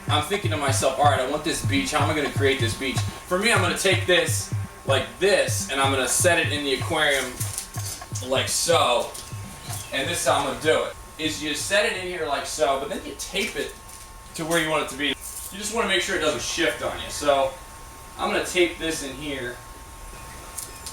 I'm thinking to myself, all right, I want this beach. How am I going to create this beach? For me, I'm going to take this like this, and I'm going to set it in the aquarium like so. And this is how I'm going to do it. Is you set it in here like so, but then you tape it to where you want it to be. You just want to make sure it doesn't shift on you. So I'm going to tape this in here.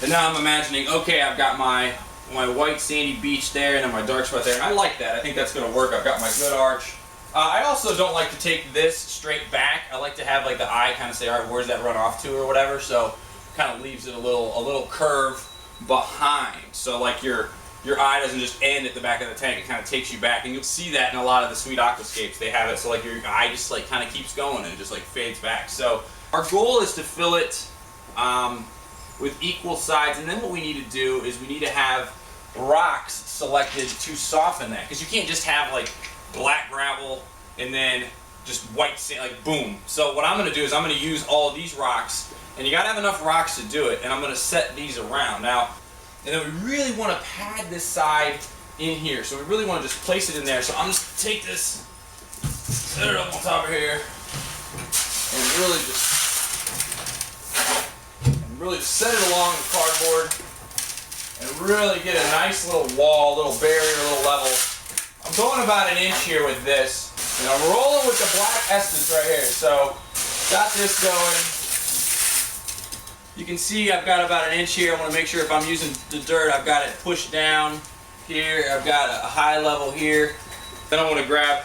And now I'm imagining, okay, I've got my white sandy beach there and then my dark spot there. And I like that. I think that's going to work. I've got my good arch. I also don't like to take this straight back. I like to have like the eye kind of say, all right, where's that run off to or whatever. So kind of leaves it a little curve behind. So like your eye doesn't just end at the back of the tank. It kind of takes you back. And you'll see that in a lot of the sweet aquascapes. They have it so like your eye just like kind of keeps going and it just like fades back. So our goal is to fill it with equal sides, and then what we need to do is we need to have rocks selected to soften that, because you can't just have like black gravel and then just white sand, like boom. So what I'm going to do is I'm going to use all of these rocks, and you got to have enough rocks to do it, and I'm going to set these around now. And then we really want to pad this side in here, so we really want to just place it in there. So I'm just going to take this, set it up on top of here, and really just set it along the cardboard and really get a nice little wall, little barrier, little level. I'm going about an inch here with this, and I'm rolling with the black essence right here. So got this going. You can see I've got about an inch here. I want to make sure if I'm using the dirt, I've got it pushed down here. I've got a high level here. Then I want to grab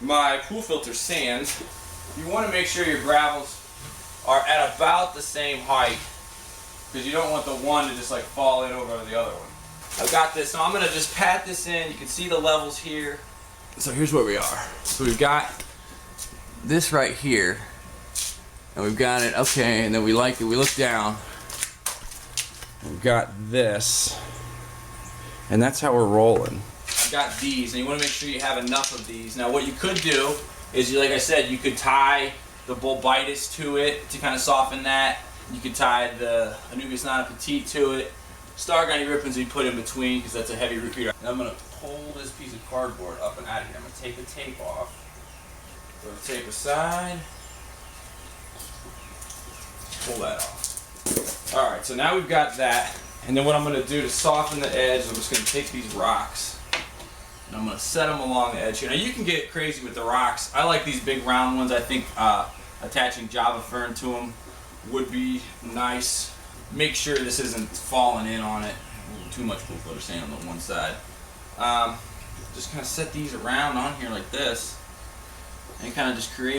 my pool filter sand. You want to make sure your gravels are at about the same height, because you don't want the one to just like fall in over the other one. I've got this, so I'm going to just pat this in. You can see the levels here. So here's where we are. So we've got this right here, and we've got it, okay, and then we like it. We look down, we've got this, and that's how we're rolling. I've got these, and you want to make sure you have enough of these. Now what you could do is, like I said, you could tie the bulbitis to it to kind of soften that. You could tie the Anubias nana petite to it. Stargani ribbons we put in between because that's a heavy root feeder. And I'm going to pull this piece of cardboard up and out of here. I'm going to take the tape off. Throw the tape aside. Pull that off. Alright, so now we've got that. And then what I'm going to do to soften the edge, I'm just going to take these rocks and I'm going to set them along the edge here. Now you can get crazy with the rocks. I like these big round ones. I think attaching Java fern to them would be nice. Make sure this isn't falling in on it. Too much pool filter sand on the one side. Just kind of set these around on here like this and kind of just create